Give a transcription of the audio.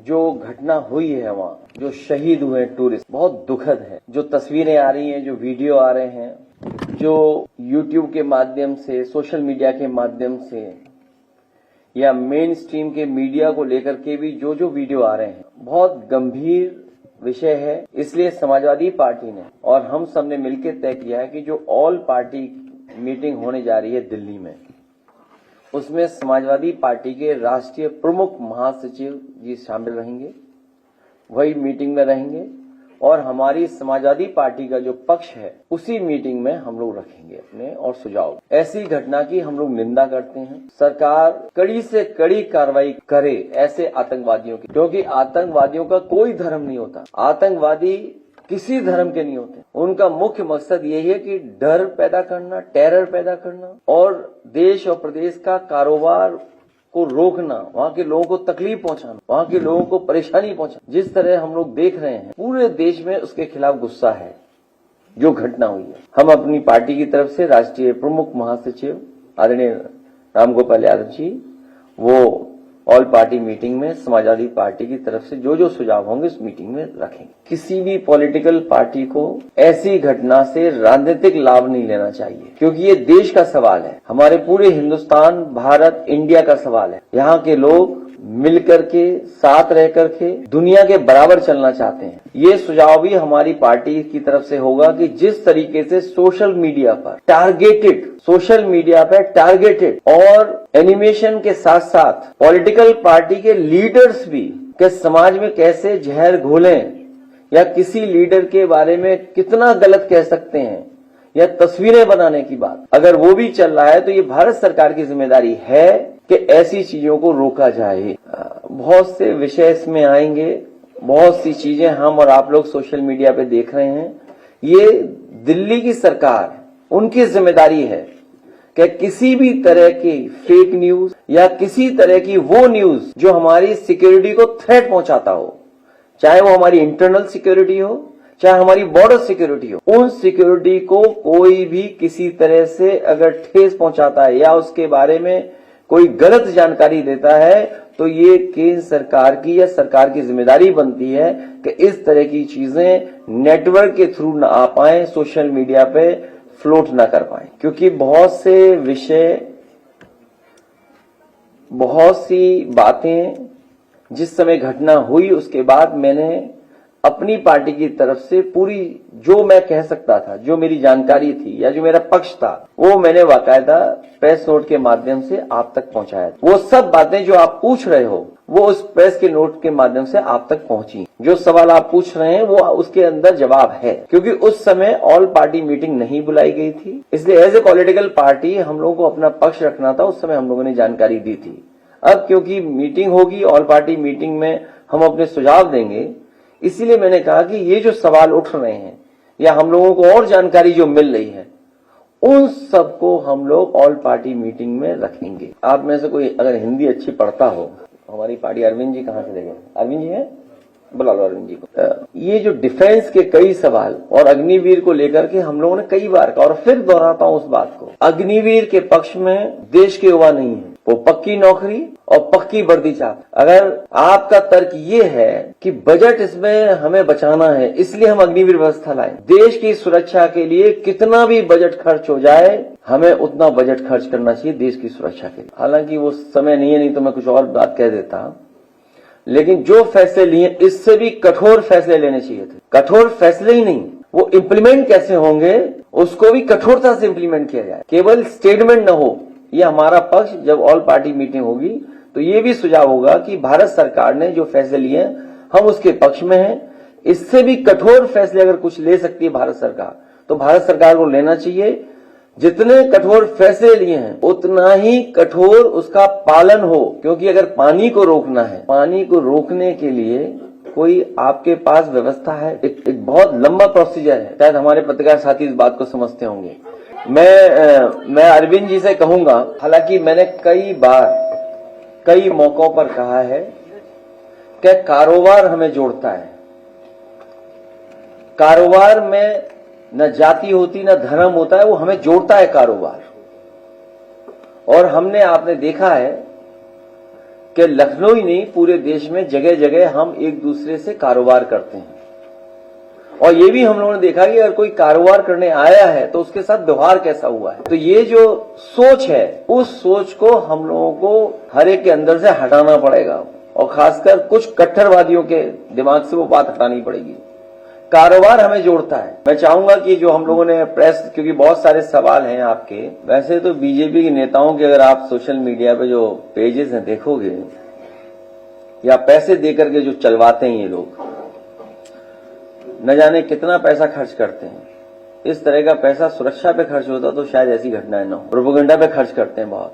जो घटना हुई है वहाँ, जो शहीद हुए टूरिस्ट, बहुत दुखद है। जो तस्वीरें आ रही हैं, जो वीडियो आ रहे हैं, जो YouTube के माध्यम से, सोशल मीडिया के माध्यम से या मेन स्ट्रीम के मीडिया को लेकर के भी जो वीडियो आ रहे हैं, बहुत गंभीर विषय है। इसलिए समाजवादी पार्टी ने और हम सबने मिलकर तय किया है कि जो ऑल पार्टी मीटिंग होने जा रही है दिल्ली में, उसमें समाजवादी पार्टी के राष्ट्रीय प्रमुख महासचिव जी शामिल रहेंगे, वही मीटिंग में रहेंगे और हमारी समाजवादी पार्टी का जो पक्ष है उसी मीटिंग में हम लोग रखेंगे अपने और सुझाव। ऐसी घटना की हम लोग निंदा करते हैं। सरकार कड़ी से कड़ी कार्रवाई करे ऐसे आतंकवादियों की, क्योंकि आतंकवादियों का कोई धर्म नहीं होता, आतंकवादी किसी धर्म के नहीं होते। उनका मुख्य मकसद यही है कि डर पैदा करना, टेरर पैदा करना और देश और प्रदेश का कारोबार को रोकना, वहाँ के लोगों को तकलीफ पहुंचाना, वहाँ के लोगों को परेशानी पहुंचाना। जिस तरह हम लोग देख रहे हैं पूरे देश में उसके खिलाफ गुस्सा है जो घटना हुई है। हम अपनी पार्टी की तरफ से राष्ट्रीय प्रमुख महासचिव आदरणीय रामगोपाल यादव जी, वो ऑल पार्टी मीटिंग में समाजवादी पार्टी की तरफ से जो सुझाव होंगे उस मीटिंग में रखेंगे। किसी भी पॉलिटिकल पार्टी को ऐसी घटना से राजनीतिक लाभ नहीं लेना चाहिए, क्योंकि ये देश का सवाल है, हमारे पूरे हिंदुस्तान, भारत, इंडिया का सवाल है। यहाँ के लोग मिलकर के, साथ रह करके दुनिया के बराबर चलना चाहते हैं। ये सुझाव भी हमारी पार्टी की तरफ से होगा कि जिस तरीके से सोशल मीडिया पे टारगेटेड और एनिमेशन के साथ साथ पॉलिटिकल पार्टी के लीडर्स भी के समाज में कैसे जहर घोलें या किसी लीडर के बारे में कितना गलत कह सकते हैं या तस्वीरें बनाने की बात, अगर वो भी चल रहा है तो ये भारत सरकार की जिम्मेदारी है कि ऐसी चीजों को रोका जाए। बहुत से विषय इसमें आएंगे, बहुत सी चीजें हम और आप लोग सोशल मीडिया पे देख रहे हैं। ये दिल्ली की सरकार, उनकी जिम्मेदारी है कि किसी भी तरह की फेक न्यूज या किसी तरह की वो न्यूज जो हमारी सिक्योरिटी को थ्रेट पहुंचाता हो, चाहे वो हमारी इंटरनल सिक्योरिटी हो, चाहे हमारी बॉर्डर सिक्योरिटी हो, उन सिक्योरिटी को कोई भी किसी तरह से अगर ठेस पहुंचाता है या उसके बारे में कोई गलत जानकारी देता है तो ये केंद्र सरकार की या सरकार की जिम्मेदारी बनती है कि इस तरह की चीजें नेटवर्क के थ्रू न आ पाए, सोशल मीडिया पे फ्लोट ना कर पाए। क्योंकि बहुत से विषय, बहुत सी बातें जिस समय घटना हुई उसके बाद मैंने अपनी पार्टी की तरफ से पूरी जो मैं कह सकता था, जो मेरी जानकारी थी या जो मेरा पक्ष था, वो मैंने बाकायदा प्रेस नोट के माध्यम से आप तक पहुंचाया। वो सब बातें जो आप पूछ रहे हो वो उस प्रेस के नोट के माध्यम से आप तक पहुंची। जो सवाल आप पूछ रहे हैं वो उसके अंदर जवाब है, क्योंकि उस समय ऑल पार्टी मीटिंग नहीं बुलाई गई थी। इसलिए एज ए पॉलिटिकल पार्टी हम लोगों को अपना पक्ष रखना था, उस समय हम लोगों ने जानकारी दी थी। अब क्योंकि मीटिंग होगी, ऑल पार्टी मीटिंग में हम अपने सुझाव देंगे, इसीलिए मैंने कहा कि ये जो सवाल उठ रहे हैं या हम लोगों को और जानकारी जो मिल रही है उन सबको हम लोग ऑल पार्टी मीटिंग में रखेंगे। आप में से कोई अगर हिंदी अच्छी पढ़ता हो, हमारी पार्टी, अरविंद जी कहाँ चले गए? अरविंद जी है, बुला लो अरविंद जी को। ये जो डिफेंस के कई सवाल और अग्निवीर को लेकर के हम लोगों ने कई बार कहा और फिर दोहराता हूं उस बात को, अग्निवीर के पक्ष में देश के युवा नहीं है, वो पक्की नौकरी और पक्की वर्दी चाहते। अगर आपका तर्क ये है कि बजट इसमें हमें बचाना है इसलिए हम अग्निवीर व्यवस्था लाए, देश की सुरक्षा के लिए कितना भी बजट खर्च हो जाए हमें उतना बजट खर्च करना चाहिए देश की सुरक्षा के लिए। हालांकि वो समय नहीं है, नहीं तो मैं कुछ और बात कह देता, लेकिन जो फैसले लिए इससे भी कठोर फैसले लेने चाहिए थे। कठोर फैसले ही नहीं, वो इम्प्लीमेंट कैसे होंगे उसको भी कठोरता से इम्प्लीमेंट किया जाए, केवल स्टेटमेंट न हो। ये हमारा पक्ष जब ऑल पार्टी मीटिंग होगी तो ये भी सुझाव होगा कि भारत सरकार ने जो फैसले लिए हम उसके पक्ष में हैं। इससे भी कठोर फैसले अगर कुछ ले सकती है भारत सरकार तो भारत सरकार को लेना चाहिए। जितने कठोर फैसले लिए हैं उतना ही कठोर उसका पालन हो, क्योंकि अगर पानी को रोकना है, पानी को रोकने के लिए कोई आपके पास व्यवस्था है, एक बहुत लंबा प्रोसीजर है। शायद हमारे पत्रकार साथी इस बात को समझते होंगे। मैं अरविंद जी से कहूंगा, हालांकि मैंने कई बार कई मौकों पर कहा है कि कारोबार हमें जोड़ता है। कारोबार में न जाति होती न धर्म होता है, वो हमें जोड़ता है कारोबार। और हमने आपने देखा है कि लखनऊ ही नहीं पूरे देश में जगह जगह हम एक दूसरे से कारोबार करते हैं। और ये भी हम लोगों ने देखा कि अगर कोई कारोबार करने आया है तो उसके साथ व्यवहार कैसा हुआ है। तो ये जो सोच है, उस सोच को हम लोगों को हर एक के अंदर से हटाना पड़ेगा और खासकर कुछ कट्टरवादियों के दिमाग से वो बात हटानी पड़ेगी। कारोबार हमें जोड़ता है। मैं चाहूंगा कि जो हम लोगों ने प्रेस, क्योंकि बहुत सारे सवाल हैं आपके, वैसे तो बीजेपी के नेताओं के अगर आप सोशल मीडिया पे जो पेजेस हैं देखोगे, या पैसे देकर के जो चलवाते हैं ये लोग, न जाने कितना पैसा खर्च करते हैं। इस तरह का पैसा सुरक्षा पे खर्च होता तो शायद ऐसी घटनाएं न हो। प्रोपेगेंडा पे खर्च करते हैं बहुत।